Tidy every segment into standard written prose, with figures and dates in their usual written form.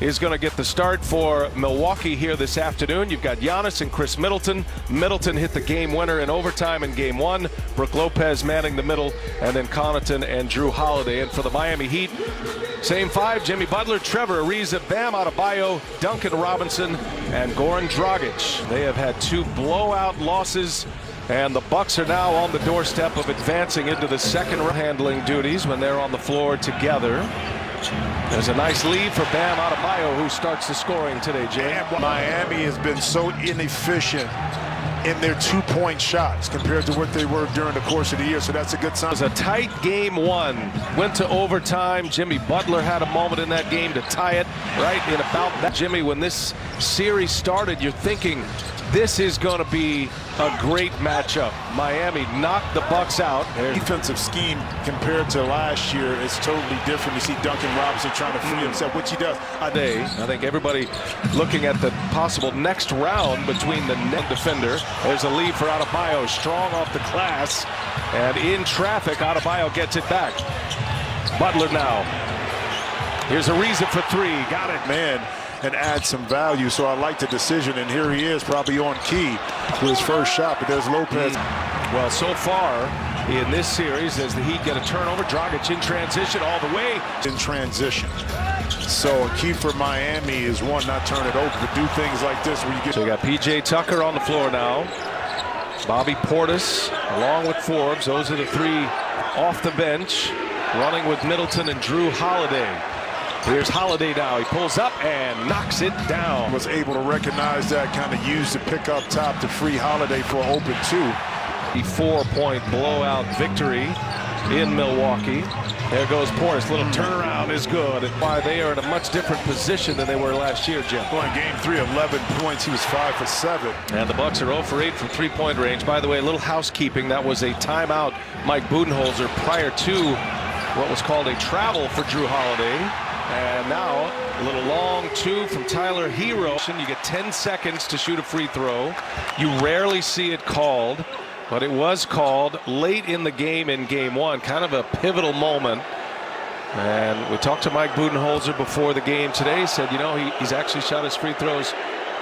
is going to get the start for Milwaukee here this afternoon. You've got Giannis and Chris Middleton. Middleton hit the game winner in overtime in game one. Brook Lopez manning the middle, and then Connaughton and Drew Holiday. And for the Miami Heat, same five: Jimmy Butler, Trevor Ariza, Bam Adebayo, Duncan Robinson, and Goran Dragic. They have had two blowout losses, and the Bucks are now on the doorstep of advancing into the second round handling duties when they're on the floor together. There's a nice lead for Bam Adebayo, who starts the scoring today, Jay. Miami has been so inefficient in their two-point shots compared to what they were during the course of the year, so that's a good sign. It was a tight game one. Went to overtime. Jimmy Butler had a moment in that game to tie it right in about that. Jimmy, when this series started, you're thinking this is going to be a great matchup. Miami knocked the Bucks out. Their defensive scheme compared to last year is totally different. You see Duncan Robinson trying to free himself, which he does. I think everybody looking at the possible next round between the net defender. There's a lead for Adebayo, strong off the glass, and in traffic, Adebayo gets it back. Butler now. Here's Ariza for three. Got it, man. And add some value, so I like the decision, and here he is, probably on key for his first shot, but there's Lopez. Well, so far in this series, as the Heat get a turnover, Dragic in transition all the way. In transition. So a key for Miami is, one, not turn it over, but do things like this where you get. So you got P.J. Tucker on the floor now. Bobby Portis along with Forbes. Those are the three off the bench, running with Middleton and Drew Holiday. Here's Holiday now. He pulls up and knocks it down. Was able to recognize that, kind of used the pick up top to free Holiday for an open two. The 4-point blowout victory in Milwaukee. There goes Portis. Little turnaround is good. And why they are in a much different position than they were last year, Jim. Well, in game 3, 11 points. He was 5 for 7. And the Bucks are 0 for 8 from three-point range. By the way, a little housekeeping. That was a timeout, Mike Budenholzer, prior to what was called a travel for Drew Holiday. And now a little long two from Tyler Hero. You get 10 seconds to shoot a free throw. You rarely see it called, but it was called late in the game in game one. Kind of a pivotal moment. And we talked to Mike Budenholzer before the game today. He said, you know, he's actually shot his free throws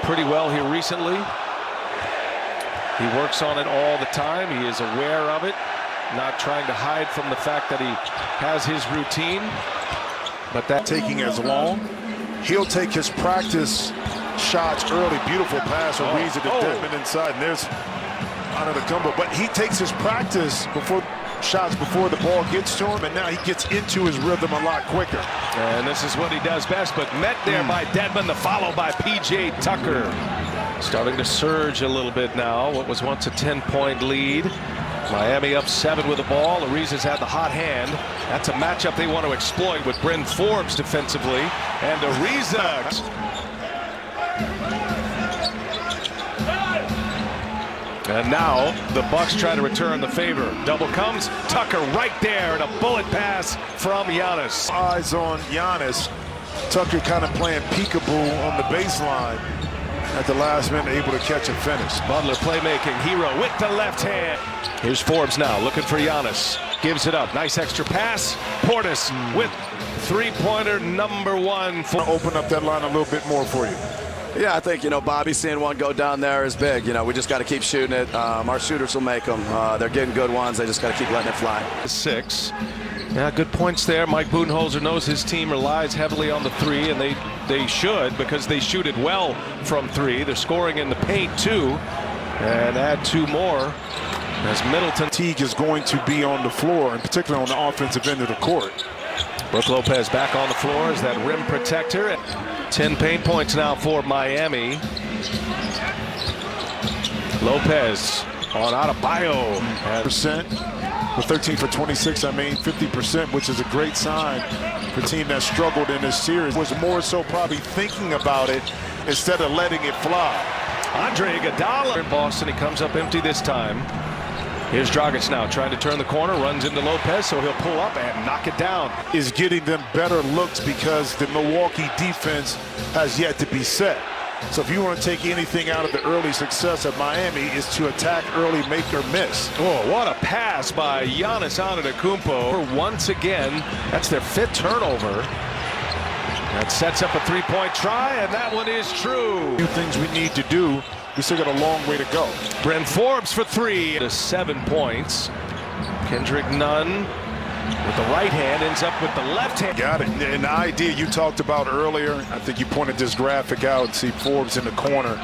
pretty well here recently. He works on it all the time. He is aware of it, not trying to hide from the fact that he has his routine. But that taking as long, he'll take his practice shots early. Beautiful pass, Ariza to Dedmon inside, and there's Antetokounmpo. But he takes his practice shots before the ball gets to him, and now he gets into his rhythm a lot quicker. And this is what he does best, but met there by Dedmon, the follow by P.J. Tucker. Starting to surge a little bit now. What was once a 10-point lead. Miami up 7 with the ball. Ariza's had the hot hand. That's a matchup they want to exploit with Bryn Forbes defensively. And Ariza. And now the Bucks try to return the favor. Double comes. Tucker right there, and a bullet pass from Giannis. Eyes on Giannis. Tucker kind of playing peekaboo on the baseline. At the last minute, able to catch and finish. Butler playmaking. Hero with the left hand. Here's Forbes now looking for Giannis. Gives it up. Nice extra pass. Portis with three-pointer number one. Open up that line a little bit more for you. Yeah, I think, Bobby seeing one go down there is big. We just got to keep shooting it. Our shooters will make them. They're getting good ones. They just got to keep letting it fly. 6. Yeah, good points there. Mike Budenholzer knows his team relies heavily on the three, and they should, because they shoot it well from three. They're scoring in the paint too, and add 2 more as Middleton. Teague is going to be on the floor, and particularly on the offensive end of the court. Brook Lopez back on the floor as that rim protector. 10 paint points now for Miami. Lopez on Adebayo. With 13 for 26, 50%, which is a great sign for a team that struggled in this series. Was more so probably thinking about it instead of letting it fly. Andre Iguodala in Boston. He comes up empty this time. Here's Dragic now trying to turn the corner, runs into Lopez, so he'll pull up and knock it down. Is getting them better looks because the Milwaukee defense has yet to be set. So if you want to take anything out of the early success of Miami, is to attack early, make or miss. Oh, what a pass by Giannis Antetokounmpo. Once again, that's their 5th turnover. That sets up a three-point try, and that one is true. A few things we need to do. We still got a long way to go. Bryn Forbes for three to 7 points. Kendrick Nunn with the right hand ends up with the left hand. Got it. And the idea you talked about earlier, I think you pointed this graphic out. See Forbes in the corner.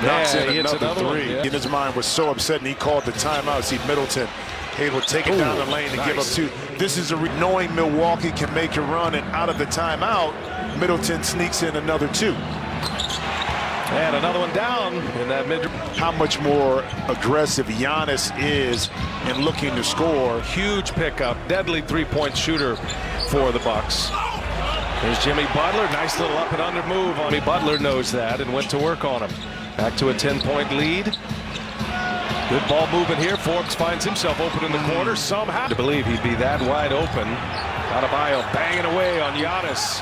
Knocks in another three. One, yeah. In his mind was so upset, and he called the timeout. See Middleton able to take it down the lane and give up two. This is knowing Milwaukee can make a run, and out of the timeout, Middleton sneaks in another two. And another one down in that mid. How much more aggressive Giannis is in looking to score. Huge pickup, deadly three-point shooter for the Bucks. Here's Jimmy Butler, nice little up and under move. Jimmy Butler knows that and went to work on him. Back to a 10-point lead. Good ball movement here. Forbes finds himself open in the corner somehow. To believe he'd be that wide open. Adebayo banging away on Giannis.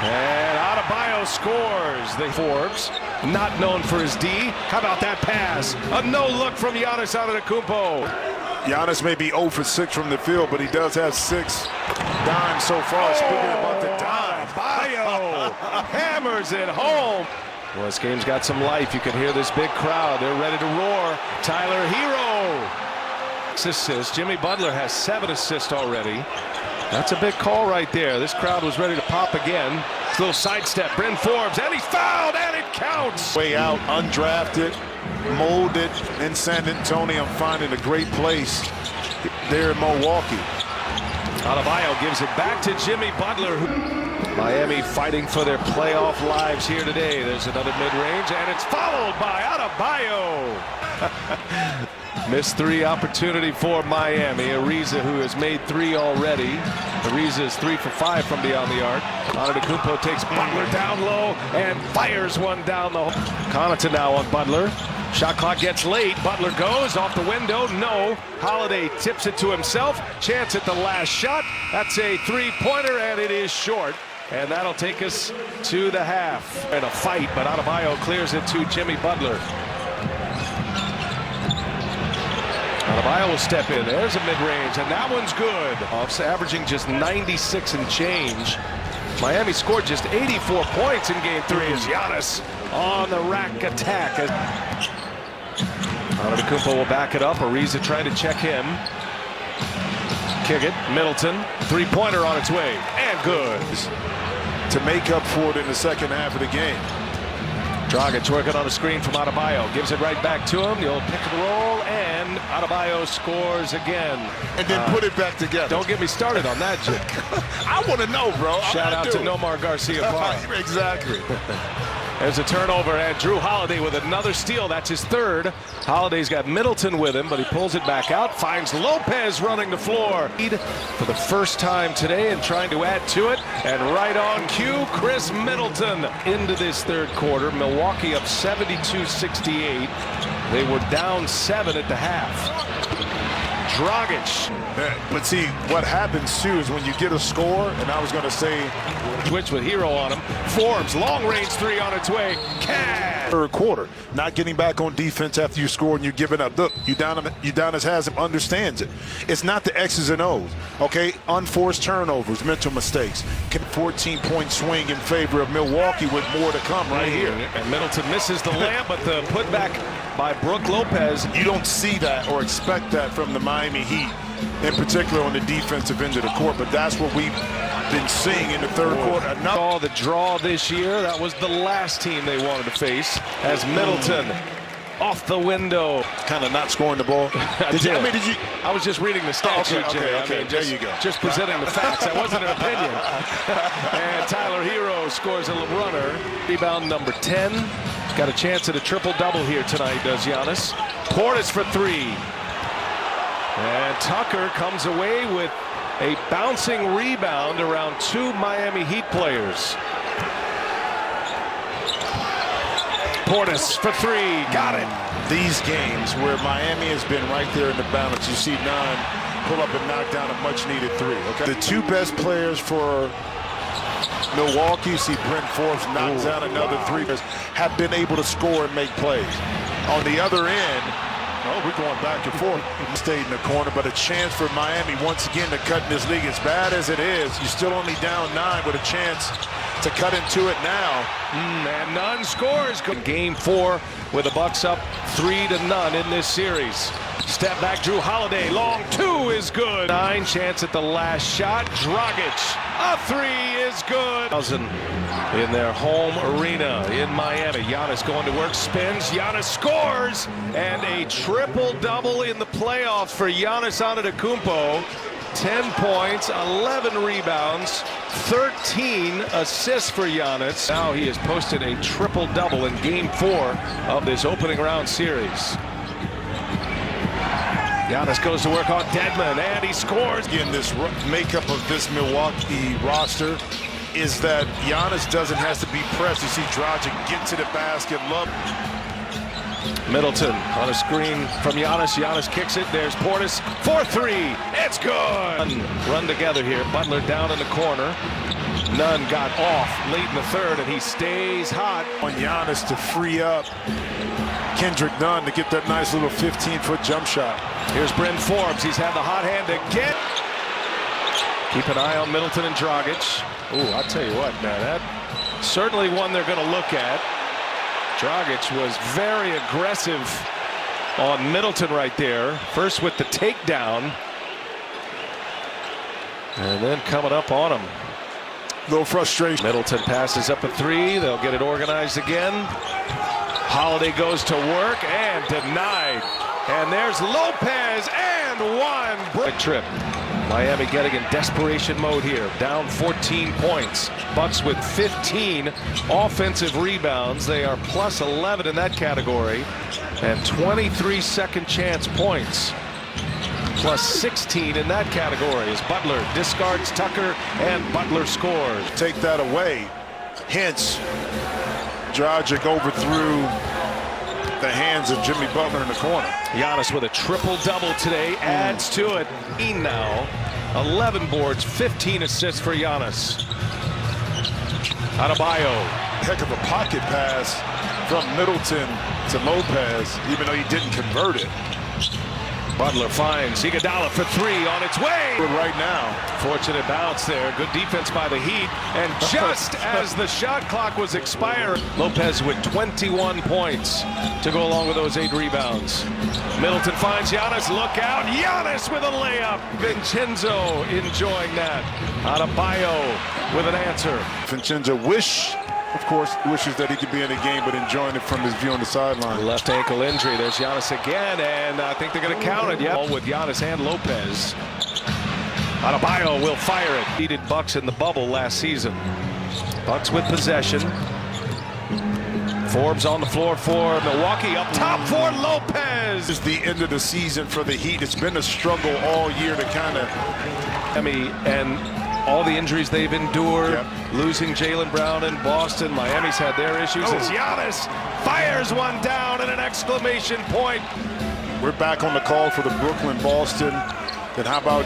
And Adebayo scores. Forbes, not known for his D. How about that pass? A no-look from Giannis Antetokounmpo. Giannis may be 0 for 6 from the field, but he does have 6 dimes so far. Speaking about the dime. Adebayo hammers it home. Well, this game's got some life. You can hear this big crowd. They're ready to roar. Tyler Hero. 6 assists. Jimmy Butler has 7 assists already. That's a big call right there. This crowd was ready to pop again. Little sidestep. Bryn Forbes, and he's fouled, and it counts. Way out, undrafted, molded in San Antonio. I'm finding a great place there in Milwaukee. Adebayo gives it back to Jimmy Butler. Miami fighting for their playoff lives here today. There's another mid-range, and it's followed by Adebayo. Missed 3 opportunity for Miami. Ariza, who has made 3 already. Ariza is 3 for 5 from beyond the arc. Antetokounmpo takes Butler down low and fires one down the hole. Connaughton now on Butler. Shot clock gets late. Butler goes off the window. No. Holiday tips it to himself. Chance at the last shot. That's a three-pointer, and it is short. And that'll take us to the half. In a fight, but Adebayo clears it to Jimmy Butler. Adebayo will step in. There's a mid-range, and that one's good. Offs averaging just 96 and change. Miami scored just 84 points in Game 3 as Giannis on the rack attack. Antetokounmpo will back it up. Ariza trying to check him. Kick it. Middleton. Three-pointer on its way. And good. To make up for it in the second half of the game. Dragic working on a screen from Adebayo. Gives it right back to him. The old pick and roll, and Adebayo scores again. And then put it back together. Don't get me started on that, Jim. I want to know, bro. Shout out to Nomar Garcia-Parra. Exactly. There's a turnover, and Drew Holiday with another steal. That's his 3rd. Holiday's got Middleton with him, but he pulls it back out. Finds Lopez running the floor. For the first time today and trying to add to it. And right on cue, Chris Middleton into this 3rd quarter. Milwaukee up 72-68. They were down 7 at the half. Dragic. But see, what happens too is when you get a score, and I was going to say, Twitch with Hero on him. Forbes, long range 3 on its way. Cash. 3rd quarter, not getting back on defense after you score and you're giving up. Look, Udonis has him, understands it. It's not the X's and O's, okay? Unforced turnovers, mental mistakes. 14-point swing in favor of Milwaukee with more to come right here. And Middleton misses the layup, but the putback by Brook Lopez. You don't see that or expect that from the Miami Heat, in particular on the defensive end of the court, but that's what we've been seeing in the 3rd quarter. Saw the draw this year. That was the last team they wanted to face, as Middleton off the window. Kind of not scoring the ball. I was just reading the stats here, Jay. Okay, there you go. Just presenting the facts. That wasn't an opinion. And Tyler Hero scores a runner. Rebound number 10. Got a chance at a triple-double here tonight, does Giannis. Portis for 3. And Tucker comes away with a bouncing rebound around 2 Miami Heat players. Portis for 3. Got it. These games where Miami has been right there in the balance, you see 9 pull up and knock down a much-needed 3. Okay. The 2 best players for Milwaukee, see Bryn Forbes knocks down another 3, have been able to score and make plays. On the other end, we're going back and forth. Stayed in the corner, but a chance for Miami once again to cut in this league. As bad as it is, you're still only down 9 with a chance to cut into it now. And Nunn scores. Game 4 with the Bucks up 3-0 in this series. Step back, Drew Holiday. Long 2 is good. 9 chance at the last shot. Dragic. A 3 is good. In their home arena in Miami. Giannis going to work, spins. Giannis scores. And a triple-double in the playoffs for Giannis Antetokounmpo. 10 points, 11 rebounds, 13 assists for Giannis. Now he has posted a triple-double in Game 4 of this opening round series. Giannis goes to work on Dedmon, and he scores. Again, this makeup of this Milwaukee roster is that Giannis doesn't have to be pressed. You see Dragic get to the basket. Middleton on a screen from Giannis. Giannis kicks it. There's Portis for 3. It's good. Run together here. Butler down in the corner. Nunn got off late in the third, and he stays hot. On Giannis to free up Kendrick Nunn to get that nice little 15-foot jump shot. Here's Bryn Forbes. He's had the hot hand again. Keep an eye on Middleton and Dragic. Ooh, I'll tell you what, man, that certainly one they're going to look at. Dragic was very aggressive on Middleton right there. First with the takedown. And then coming up on him. Little frustration. Middleton passes up a 3. They'll get it organized again. Holiday goes to work and denied. And there's Lopez and 1. Break trip. Miami getting in desperation mode here. Down 14 points. Bucks with 15 offensive rebounds. They are plus 11 in that category. And 23 second chance points. Plus 16 in that category as Butler discards Tucker and Butler scores. Take that away. Hence, Dragic overthrew the hands of Jimmy Butler in the corner. Giannis with a triple-double today adds to it. Now 11 boards, 15 assists for Giannis. Adebayo. Heck of a pocket pass from Middleton to Lopez, even though he didn't convert it. Butler finds Iguodala for 3 on its way. Right now. Fortunate bounce there. Good defense by the Heat. And just as the shot clock was expiring, Lopez with 21 points to go along with those 8 rebounds. Middleton finds Giannis. Look out. Giannis with a layup. Vincenzo enjoying that. Adebayo with an answer. Vincenzo of course, wishes that he could be in the game, but enjoying it from his view on the sideline. Left ankle injury. There's Giannis again, and I think they're going to count it. Yeah, with Giannis and Lopez. Adebayo will fire it. Beated Bucks in the bubble last season. Bucks with possession. Forbes on the floor for Milwaukee. Up top for Lopez. This is the end of the season for the Heat. It's been a struggle all year to kind of... And all the injuries they've endured, losing Jaylen Brown in Boston. Miami's had their issues as Giannis fires one down and an exclamation point. We're back on the call for the Brooklyn-Boston. Then how about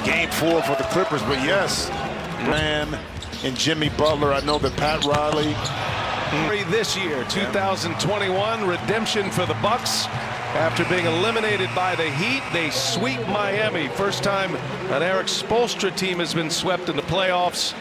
Game 4 for the Clippers? But yes, man, and Jimmy Butler. I know that Pat Riley. This year, 2021, redemption for the Bucks. After being eliminated by the Heat, they sweep Miami. First time an Eric Spoelstra team has been swept in the playoffs.